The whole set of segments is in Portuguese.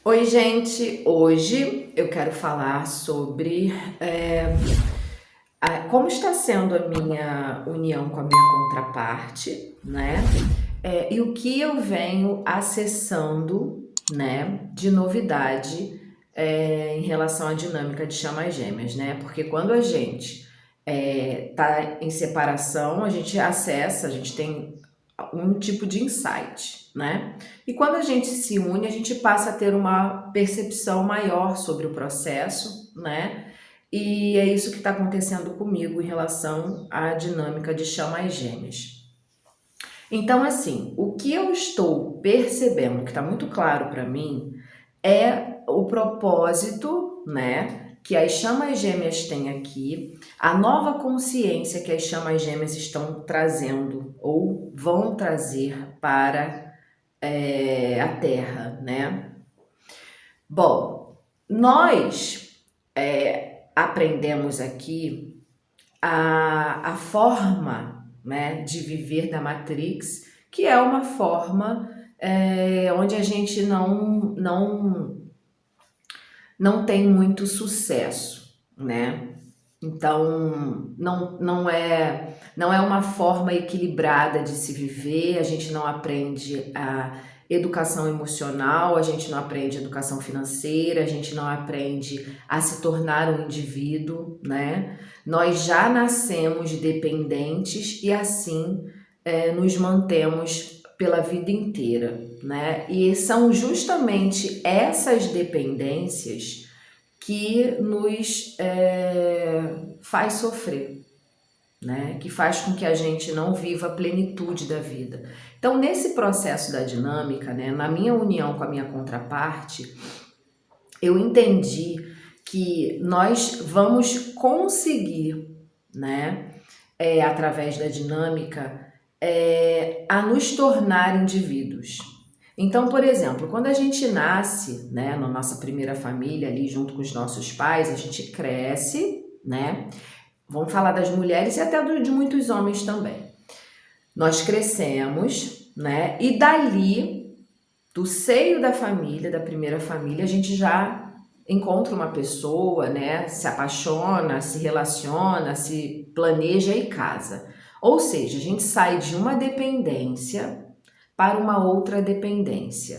Oi, gente! Hoje eu quero falar sobre como está sendo a minha união com a minha contraparte, né? E o que eu venho acessando, né, de novidade em relação à dinâmica de chamas gêmeas, né? Porque quando a gente tá em separação, a gente acessa, a gente tem um tipo de insight, né? E quando a gente se une, a gente passa a ter uma percepção maior sobre o processo, né? E é isso que está acontecendo comigo em relação à dinâmica de chamas gêmeas. Então, assim, o que eu estou percebendo, que está muito claro para mim, é o propósito, né, que as chamas gêmeas têm aqui, a nova consciência que as chamas gêmeas estão trazendo ou vão trazer para a Terra, né? Bom, nós aprendemos aqui a forma, né, de viver da Matrix, que é uma forma onde a gente não tem muito sucesso, né? Então, não é uma forma equilibrada de se viver, a gente não aprende a educação emocional, a gente não aprende educação financeira, a gente não aprende a se tornar um indivíduo, né? Nós já nascemos dependentes e assim nos mantemos pela vida inteira, né? E são justamente essas dependências que nos faz sofrer, né? Que faz com que a gente não viva a plenitude da vida. Então, nesse processo da dinâmica, né, na minha união com a minha contraparte, eu entendi que nós vamos conseguir, né, através da dinâmica, a nos tornar indivíduos. Então, por exemplo, quando a gente nasce, né, na nossa primeira família ali junto com os nossos pais, a gente cresce, né? Vamos falar das mulheres e até de muitos homens também. Nós crescemos, né? E dali, do seio da família, da primeira família, a gente já encontra uma pessoa, né? Se apaixona, se relaciona, se planeja e casa. Ou seja, a gente sai de uma dependência para uma outra dependência.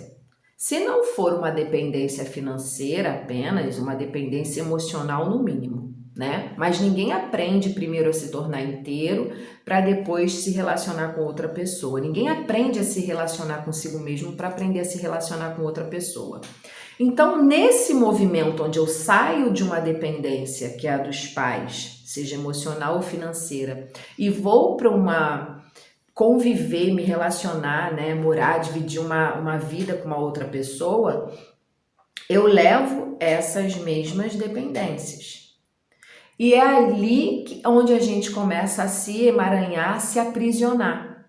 Se não for uma dependência financeira apenas, uma dependência emocional no mínimo, né? Mas ninguém aprende primeiro a se tornar inteiro para depois se relacionar com outra pessoa. Ninguém aprende a se relacionar consigo mesmo para aprender a se relacionar com outra pessoa. Então, nesse movimento onde eu saio de uma dependência, que é a dos pais, seja emocional ou financeira, e vou para uma conviver, me relacionar, né, morar, dividir uma vida com uma outra pessoa, eu levo essas mesmas dependências. E é ali onde a gente começa a se emaranhar, a se aprisionar.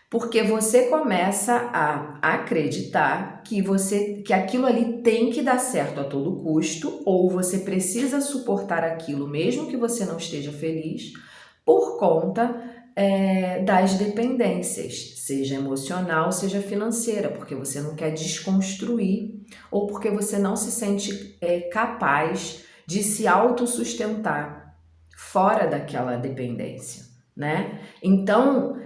Porque você começa a acreditar que aquilo ali tem que dar certo a todo custo, ou você precisa suportar aquilo mesmo que você não esteja feliz, por conta das dependências, seja emocional, seja financeira, porque você não quer desconstruir ou porque você não se sente capaz de se autossustentar fora daquela dependência, né? Então,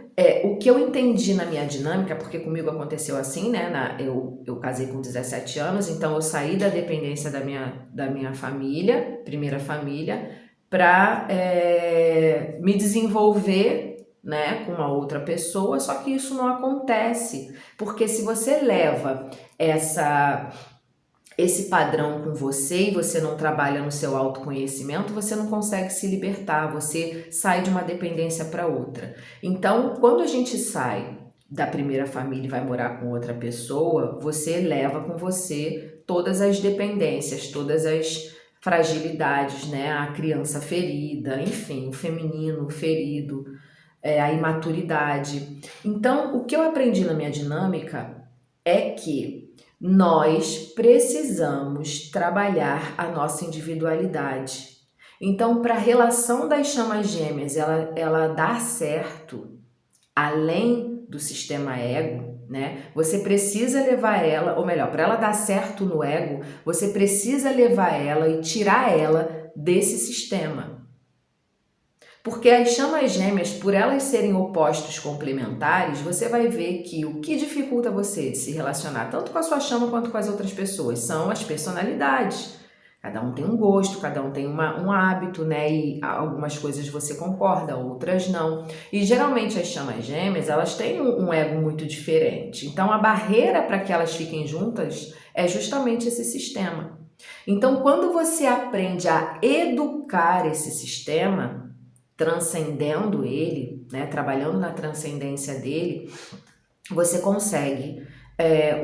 o que eu entendi na minha dinâmica, porque comigo aconteceu assim, né? Eu casei com 17 anos, então eu saí da dependência da minha família, primeira família, para me desenvolver, né, com uma outra pessoa, só que isso não acontece, porque se você leva esse padrão com você e você não trabalha no seu autoconhecimento, você não consegue se libertar, você sai de uma dependência para outra. Então, quando a gente sai da primeira família e vai morar com outra pessoa, você leva com você todas as dependências, todas as fragilidades, né? A criança ferida, enfim, o feminino ferido, a imaturidade. Então, o que eu aprendi na minha dinâmica é que nós precisamos trabalhar a nossa individualidade. Então, para a relação das chamas gêmeas ela dar certo, além do sistema ego, né? Você precisa levar ela, ou melhor, para ela dar certo no ego, você precisa levar ela e tirar ela desse sistema. Porque as chamas gêmeas, por elas serem opostos complementares, você vai ver que o que dificulta você de se relacionar tanto com a sua chama quanto com as outras pessoas são as personalidades. Cada um tem um gosto, cada um tem um hábito, né? E algumas coisas você concorda, outras não. E geralmente as chamas gêmeas, elas têm um ego muito diferente. Então a barreira para que elas fiquem juntas é justamente esse sistema. Então quando você aprende a educar esse sistema, transcendendo ele, né, trabalhando na transcendência dele, você consegue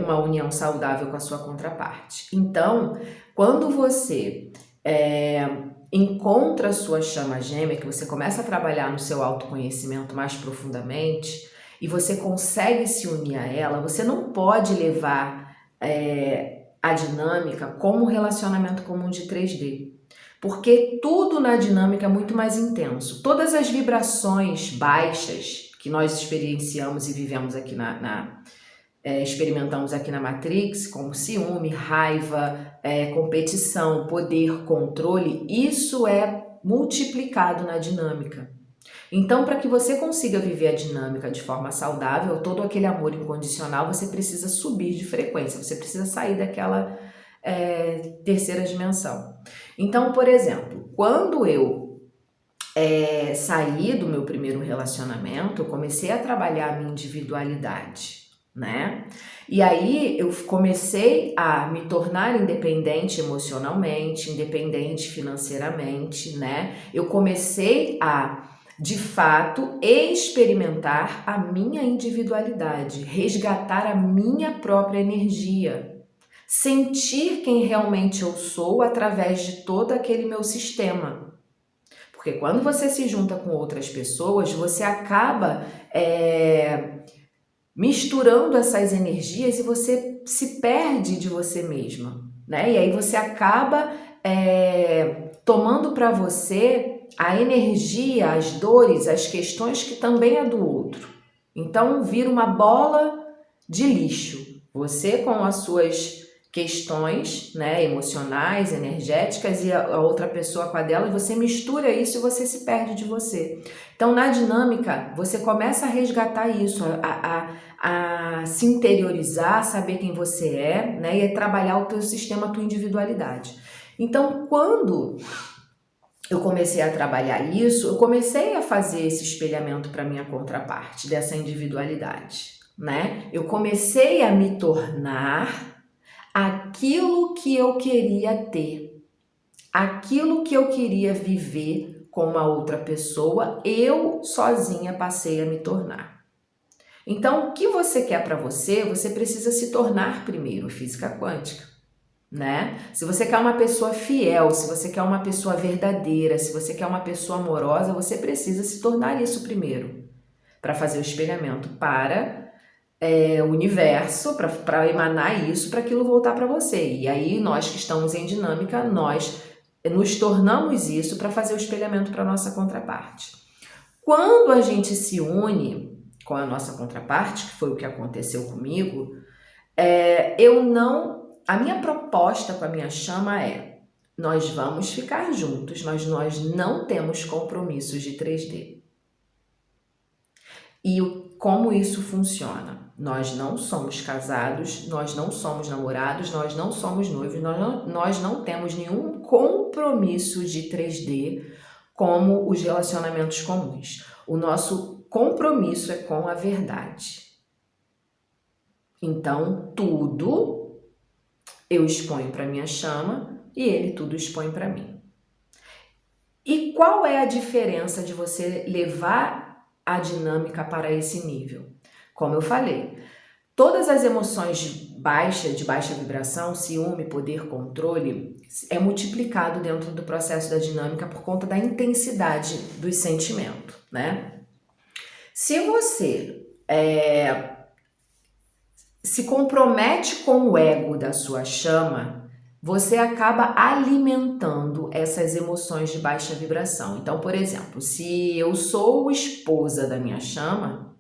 uma união saudável com a sua contraparte. Então, quando você encontra a sua chama gêmea, que você começa a trabalhar no seu autoconhecimento mais profundamente, e você consegue se unir a ela, você não pode levar a dinâmica como um relacionamento comum de 3D. Porque tudo na dinâmica é muito mais intenso. Todas as vibrações baixas que nós experienciamos e vivemos aqui experimentamos aqui na Matrix, como ciúme, raiva, competição, poder, controle, isso é multiplicado na dinâmica. Então, para que você consiga viver a dinâmica de forma saudável, todo aquele amor incondicional, você precisa subir de frequência, você precisa sair daquela terceira dimensão. Então, por exemplo, quando eu saí do meu primeiro relacionamento, eu comecei a trabalhar a minha individualidade, né? E aí eu comecei a me tornar independente emocionalmente, independente financeiramente, né? Eu comecei a, de fato, experimentar a minha individualidade, resgatar a minha própria energia. Sentir quem realmente eu sou através de todo aquele meu sistema. Porque quando você se junta com outras pessoas, você acaba misturando essas energias e você se perde de você mesma, né? E aí você acaba tomando para você a energia, as dores, as questões que também é do outro. Então vira uma bola de lixo. Você com as suas questões, né, emocionais, energéticas, e a outra pessoa com a dela, e você mistura isso e você se perde de você. Então, na dinâmica, você começa a resgatar isso, a se interiorizar, saber quem você é, né, e trabalhar o teu sistema, a tua individualidade. Então, quando eu comecei a trabalhar isso, eu comecei a fazer esse espelhamento para minha contraparte, dessa individualidade, né? Eu comecei a me tornar aquilo que eu queria ter, aquilo que eu queria viver com uma outra pessoa, eu sozinha passei a me tornar. Então, o que você quer para você, você precisa se tornar primeiro, física quântica, né? Se você quer uma pessoa fiel, se você quer uma pessoa verdadeira, se você quer uma pessoa amorosa, você precisa se tornar isso primeiro, para fazer o espelhamento para o universo, para emanar isso, para aquilo voltar para você. E aí nós que estamos em dinâmica, nós nos tornamos isso para fazer o espelhamento para a nossa contraparte. Quando a gente se une com a nossa contraparte, que foi o que aconteceu comigo, a minha proposta com a minha chama é: nós vamos ficar juntos, mas nós não temos compromissos de 3D. E como isso funciona? Nós não somos casados, nós não somos namorados, nós não somos noivos, nós não temos nenhum compromisso de 3D como os relacionamentos comuns. O nosso compromisso é com a verdade. Então, tudo eu exponho para minha chama e ele tudo expõe para mim. E qual é a diferença de você levar a dinâmica para esse nível? Como eu falei, todas as emoções de baixa vibração, ciúme, poder, controle, é multiplicado dentro do processo da dinâmica por conta da intensidade do sentimento, né? Se você se compromete com o ego da sua chama, você acaba alimentando essas emoções de baixa vibração. Então, por exemplo, se eu sou esposa da minha chama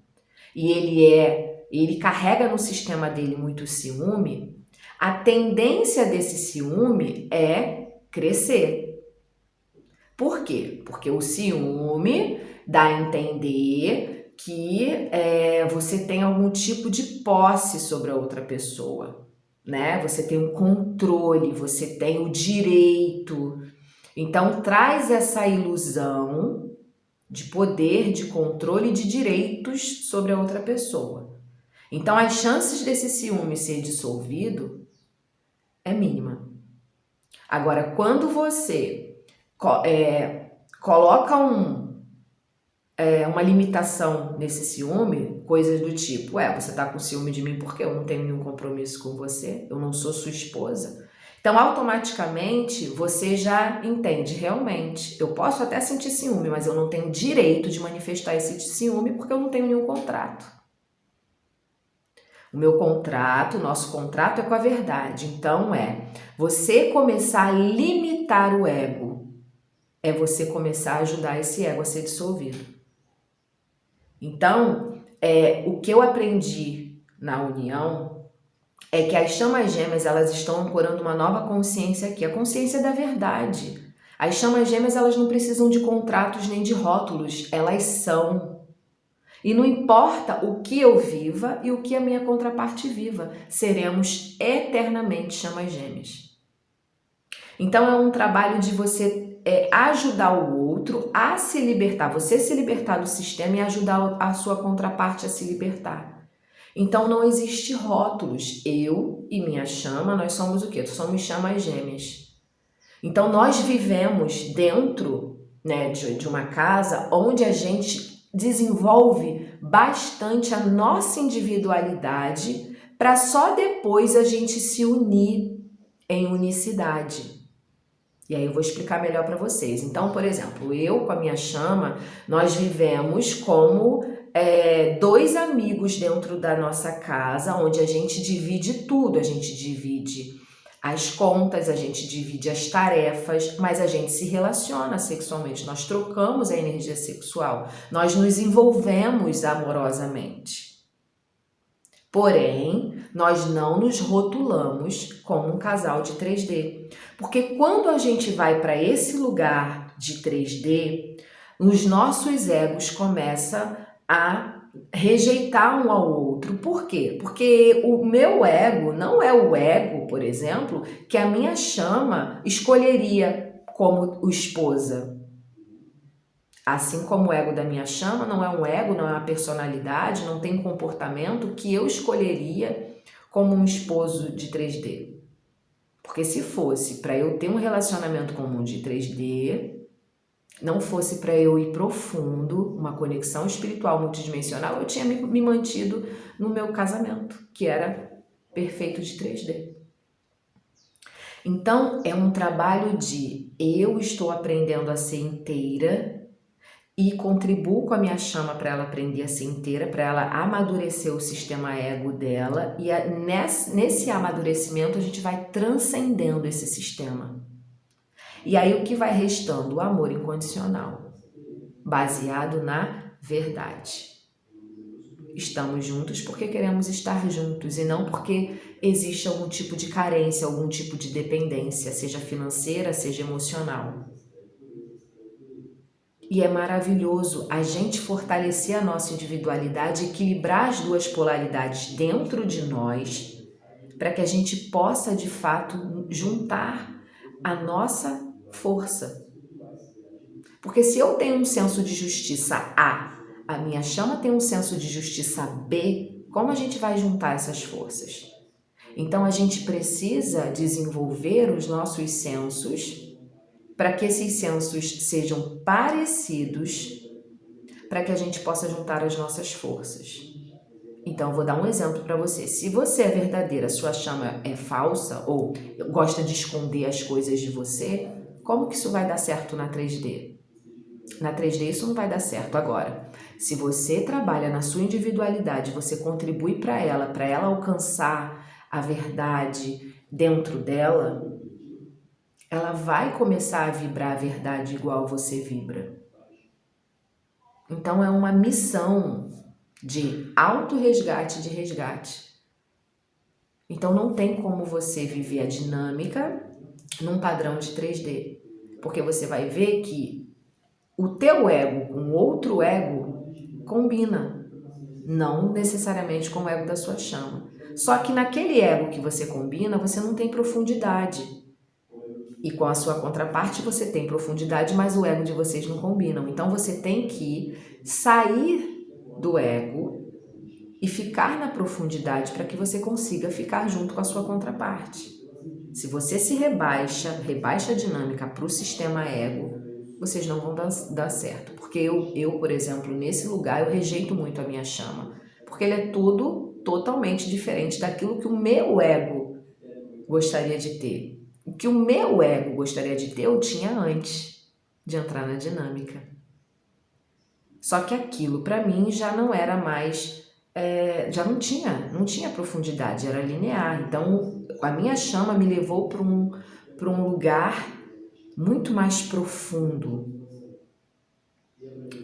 e ele é ele carrega no sistema dele muito ciúme, a tendência desse ciúme é crescer. Por quê? Porque o ciúme dá a entender que você tem algum tipo de posse sobre a outra pessoa, né? Você tem um controle, você tem o direito. Então traz essa ilusão de poder, de controle e de direitos sobre a outra pessoa. Então as chances desse ciúme ser dissolvido é mínima. Agora, quando você coloca uma limitação nesse ciúme, coisas do tipo, você tá com ciúme de mim porque eu não tenho nenhum compromisso com você, eu não sou sua esposa. Então, automaticamente, você já entende, realmente, eu posso até sentir ciúme, mas eu não tenho direito de manifestar esse ciúme porque eu não tenho nenhum contrato. O meu contrato, nosso contrato é com a verdade. Então, você começar a limitar o ego, é você começar a ajudar esse ego a ser dissolvido. Então, o que eu aprendi na união é que as chamas gêmeas, elas estão ancorando uma nova consciência aqui, a consciência da verdade. As chamas gêmeas, elas não precisam de contratos nem de rótulos, elas são. E não importa o que eu viva e o que a minha contraparte viva, seremos eternamente chamas gêmeas. Então é um trabalho de você ajudar o outro a se libertar, você se libertar do sistema e ajudar a sua contraparte a se libertar. Então não existe rótulos. Eu e minha chama, nós somos o quê? Somos chamas gêmeas. Então nós vivemos dentro, né, de uma casa onde a gente desenvolve bastante a nossa individualidade para só depois a gente se unir em unicidade. E aí eu vou explicar melhor para vocês. Então, por exemplo, eu com a minha chama, nós vivemos como dois amigos dentro da nossa casa, onde a gente divide tudo, a gente divide as contas, a gente divide as tarefas, mas a gente se relaciona sexualmente, nós trocamos a energia sexual, nós nos envolvemos amorosamente. Porém, nós não nos rotulamos como um casal de 3D. Porque quando a gente vai para esse lugar de 3D, os nossos egos começam a rejeitar um ao outro. Por quê? Porque o meu ego não é o ego, por exemplo, que a minha chama escolheria como esposa. Assim como o ego da minha chama não é um ego, não é uma personalidade, não tem comportamento que eu escolheria como um esposo de 3D. Porque se fosse para eu ter um relacionamento comum de 3D, não fosse para eu ir profundo, uma conexão espiritual multidimensional, eu tinha me mantido no meu casamento, que era perfeito de 3D. Então, é um trabalho de eu estou aprendendo a ser inteira e contribuo com a minha chama para ela aprender a ser inteira, para ela amadurecer o sistema ego dela, e nesse amadurecimento a gente vai transcendendo esse sistema. E aí o que vai restando? O amor incondicional, baseado na verdade. Estamos juntos porque queremos estar juntos e não porque existe algum tipo de carência, algum tipo de dependência, seja financeira, seja emocional. E é maravilhoso a gente fortalecer a nossa individualidade, equilibrar as duas polaridades dentro de nós, para que a gente possa, de fato, juntar a nossa força. Porque se eu tenho um senso de justiça a minha chama tem um senso de justiça B, como a gente vai juntar essas forças? Então, a gente precisa desenvolver os nossos sensos para que esses sensos sejam parecidos, para que a gente possa juntar as nossas forças. Então, eu vou dar um exemplo para você. Se você é verdadeira, sua chama é falsa ou gosta de esconder as coisas de você, como que isso vai dar certo na 3D? Na 3D isso não vai dar certo. Agora, se você trabalha na sua individualidade, você contribui para ela alcançar a verdade dentro dela, ela vai começar a vibrar a verdade igual você vibra. Então é uma missão de autorresgate e de resgate. Então não tem como você viver a dinâmica num padrão de 3D, porque você vai ver que o teu ego com outro ego combina, não necessariamente com o ego da sua chama. Só que naquele ego que você combina, você não tem profundidade. E com a sua contraparte você tem profundidade, mas o ego de vocês não combinam. Então você tem que sair do ego e ficar na profundidade para que você consiga ficar junto com a sua contraparte. Se você se rebaixa a dinâmica para o sistema ego, vocês não vão dar certo. Porque eu, por exemplo, nesse lugar, eu rejeito muito a minha chama. Porque ele é tudo totalmente diferente daquilo que o meu ego gostaria de ter. O que o meu ego gostaria de ter, eu tinha antes de entrar na dinâmica. Só que aquilo, para mim, já não era mais... já não tinha profundidade, era linear. Então, a minha chama me levou para um lugar muito mais profundo.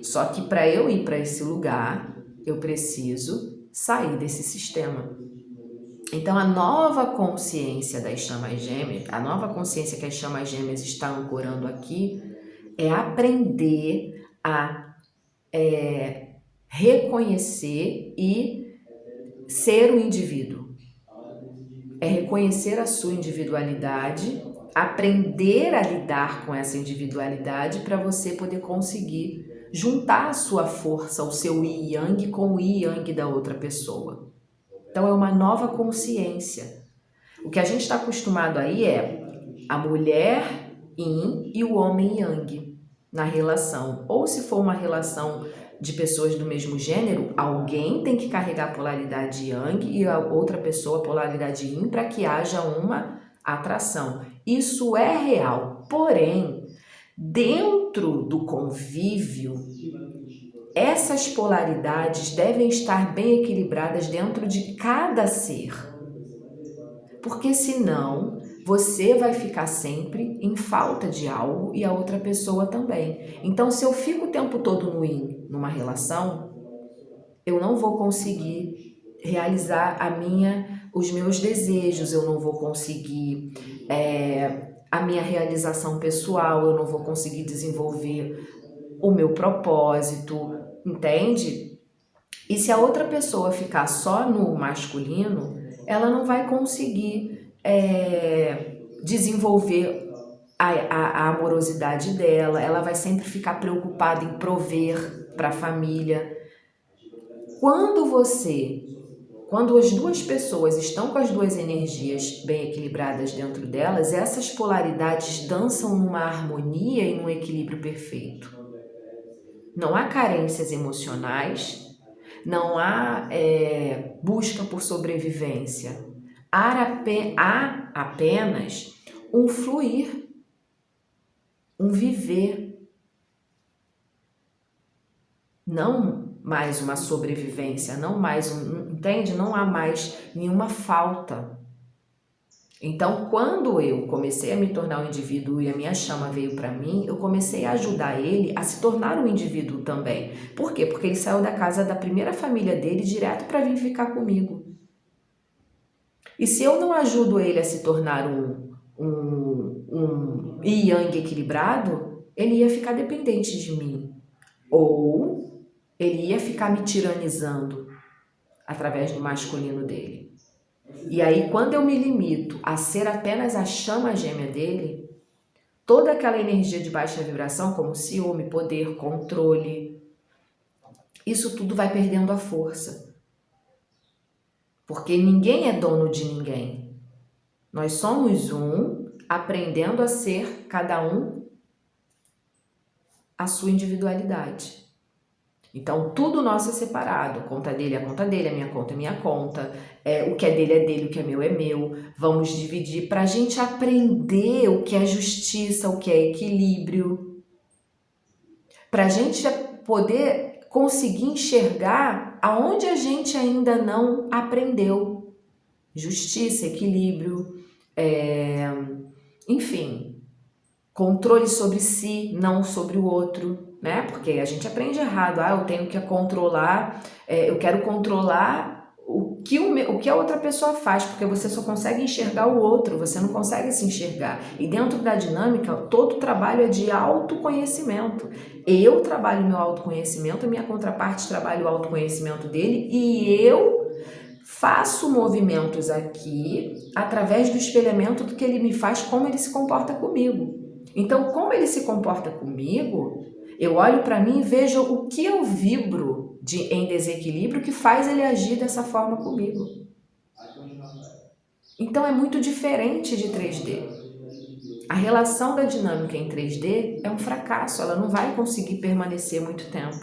Só que para eu ir para esse lugar, eu preciso sair desse sistema. Então, a nova consciência das chamas gêmeas, a nova consciência que as chamas gêmeas estão ancorando aqui, é aprender a reconhecer e ser o indivíduo. É reconhecer a sua individualidade, aprender a lidar com essa individualidade para você poder conseguir juntar a sua força, o seu yin yang com o yin yang da outra pessoa. Então é uma nova consciência. O que a gente está acostumado aí é a mulher yin e o homem yang na relação. Ou se for uma relação de pessoas do mesmo gênero, alguém tem que carregar a polaridade yang e a outra pessoa a polaridade yin para que haja uma atração. Isso é real, porém, dentro do convívio, essas polaridades devem estar bem equilibradas dentro de cada ser. Porque senão você vai ficar sempre em falta de algo e a outra pessoa também. Então, se eu fico o tempo todo no yin, numa relação, eu não vou conseguir realizar os meus desejos, eu não vou conseguir a minha realização pessoal, eu não vou conseguir desenvolver o meu propósito, entende? E se a outra pessoa ficar só no masculino, ela não vai conseguir desenvolver a amorosidade dela, ela vai sempre ficar preocupada em prover para a família. Quando as duas pessoas estão com as duas energias bem equilibradas dentro delas, essas polaridades dançam numa harmonia e num equilíbrio perfeito. Não há carências emocionais, não há busca por sobrevivência. Há apenas um fluir, um viver. Não mais uma sobrevivência, não mais entende? Não há mais nenhuma falta. Então, quando eu comecei a me tornar um indivíduo e a minha chama veio para mim, eu comecei a ajudar ele a se tornar um indivíduo também. Por quê? Porque ele saiu da casa da primeira família dele direto para vir ficar comigo. E se eu não ajudo ele a se tornar um yin yang equilibrado, ele ia ficar dependente de mim. Ou ele ia ficar me tiranizando através do masculino dele. E aí, quando eu me limito a ser apenas a chama gêmea dele, toda aquela energia de baixa vibração, como ciúme, poder, controle, isso tudo vai perdendo a força. Porque ninguém é dono de ninguém. Nós somos um, aprendendo a ser cada um a sua individualidade. Então, tudo nosso é separado. A conta dele é a conta dele, a minha conta é a minha conta. O que é dele, o que é meu. Vamos dividir para a gente aprender o que é justiça, o que é equilíbrio. Para a gente poder conseguir enxergar aonde a gente ainda não aprendeu. Justiça, equilíbrio, enfim, controle sobre si, não sobre o outro. né? Porque a gente aprende errado. Ah, eu tenho que controlar, eu quero controlar o que a outra pessoa faz, porque você só consegue enxergar o outro, você não consegue se enxergar. E dentro da dinâmica, todo trabalho é de autoconhecimento. Eu trabalho meu autoconhecimento, a minha contraparte trabalha o autoconhecimento dele e eu faço movimentos aqui através do espelhamento do que ele me faz, como ele se comporta comigo. Então, como ele se comporta comigo, eu olho para mim e vejo o que eu vibro em desequilíbrio que faz ele agir dessa forma comigo. Então é muito diferente de 3D. A relação da dinâmica em 3D é um fracasso, ela não vai conseguir permanecer muito tempo.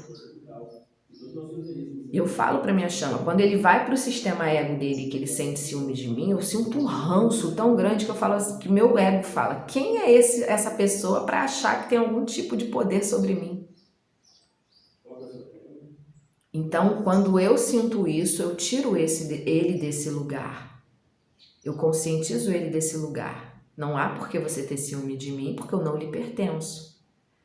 Eu falo para minha chama, quando ele vai para o sistema ego dele, que ele sente ciúme de mim, eu sinto um ranço tão grande que eu falo assim, que meu ego fala, quem é essa pessoa para achar que tem algum tipo de poder sobre mim? Então, quando eu sinto isso, eu tiro ele desse lugar. Eu conscientizo ele desse lugar. Não há por que você ter ciúme de mim, porque eu não lhe pertenço.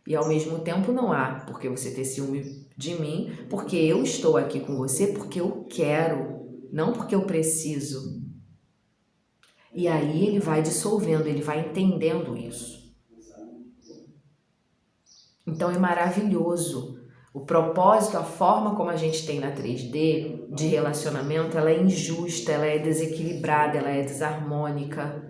E ao mesmo tempo não há por que você ter ciúme de mim, porque eu estou aqui com você porque eu quero, não porque eu preciso. E aí ele vai dissolvendo, ele vai entendendo isso. Então é maravilhoso. O propósito, a forma como a gente tem na 3D de relacionamento, ela é injusta, ela é desequilibrada, ela é desarmônica.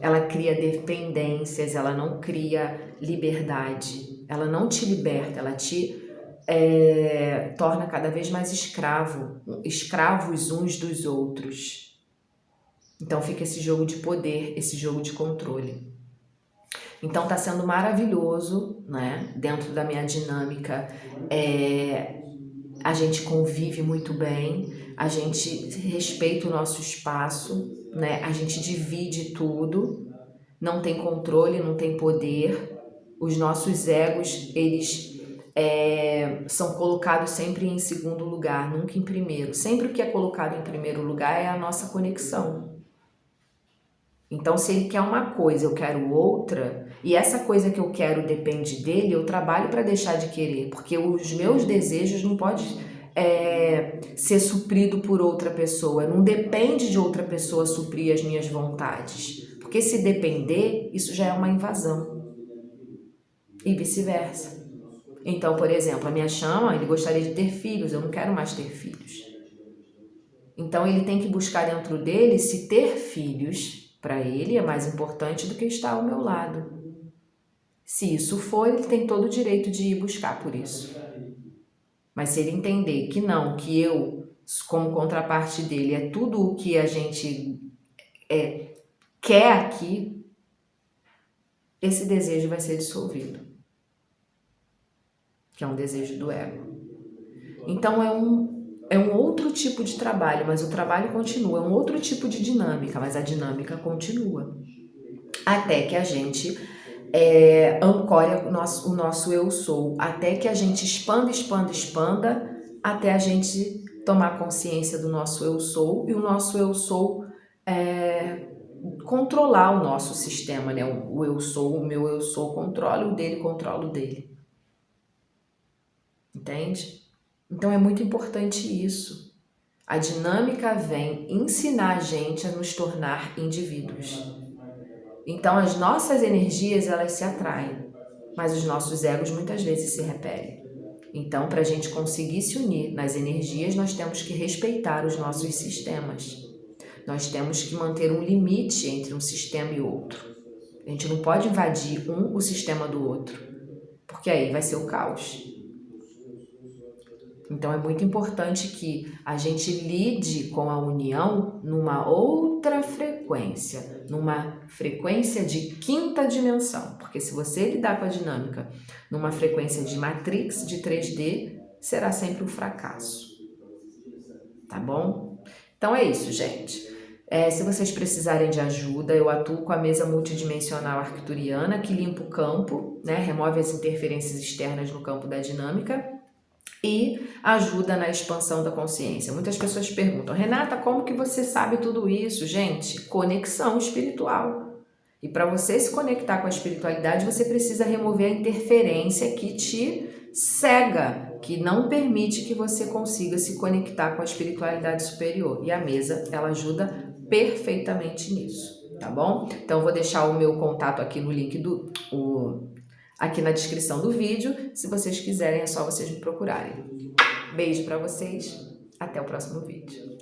Ela cria dependências, ela não cria liberdade, ela não te liberta, ela te torna cada vez mais escravos uns dos outros. Então fica esse jogo de poder, esse jogo de controle. Então tá sendo maravilhoso, né? Dentro da minha dinâmica, a gente convive muito bem, a gente respeita o nosso espaço, né? A gente divide tudo, não tem controle, não tem poder. Os nossos egos, eles são colocados sempre em segundo lugar, nunca em primeiro. Sempre o que é colocado em primeiro lugar é a nossa conexão. Então, se ele quer uma coisa, eu quero outra, e essa coisa que eu quero depende dele, eu trabalho para deixar de querer, porque os meus desejos não podem ser suprido por outra pessoa, não depende de outra pessoa suprir as minhas vontades, porque se depender, isso já é uma invasão, e vice-versa. Então, por exemplo, a minha chama, ele gostaria de ter filhos, eu não quero mais ter filhos. Então, ele tem que buscar dentro dele se ter filhos para ele é mais importante do que estar ao meu lado. Se isso for, ele tem todo o direito de ir buscar por isso. Mas se ele entender que não, que eu, como contraparte dele, é tudo o que a gente quer aqui, esse desejo vai ser dissolvido. Que é um desejo do ego. Então é um outro tipo de trabalho, mas o trabalho continua. É um outro tipo de dinâmica, mas a dinâmica continua. Até que a gente ancore o nosso eu sou, até que a gente expanda, até a gente tomar consciência do nosso eu sou e o nosso eu sou controlar o nosso sistema, né? O eu sou, o meu eu sou controla, o dele controla o dele. Entende? Então é muito importante isso. A dinâmica vem ensinar a gente a nos tornar indivíduos. Então as nossas energias, elas se atraem, mas os nossos egos muitas vezes se repelem. Então, para a gente conseguir se unir nas energias, nós temos que respeitar os nossos sistemas. Nós temos que manter um limite entre um sistema e outro. A gente não pode invadir o sistema do outro, porque aí vai ser o caos. Então é muito importante que a gente lide com a união numa outra frequência, numa frequência de quinta dimensão, porque se você lidar com a dinâmica numa frequência de Matrix, de 3D, será sempre um fracasso, tá bom? Então é isso, gente. Se vocês precisarem de ajuda, eu atuo com a mesa multidimensional arcturiana, que limpa o campo, né? Remove as interferências externas no campo da dinâmica e ajuda na expansão da consciência. Muitas pessoas perguntam, Renata, como que você sabe tudo isso? Gente, conexão espiritual. E para você se conectar com a espiritualidade, você precisa remover a interferência que te cega, que não permite que você consiga se conectar com a espiritualidade superior. E a mesa, ela ajuda perfeitamente nisso, tá bom? Então eu vou deixar o meu contato aqui no link aqui na descrição do vídeo. Se vocês quiserem, é só vocês me procurarem. Beijo para vocês, até o próximo vídeo.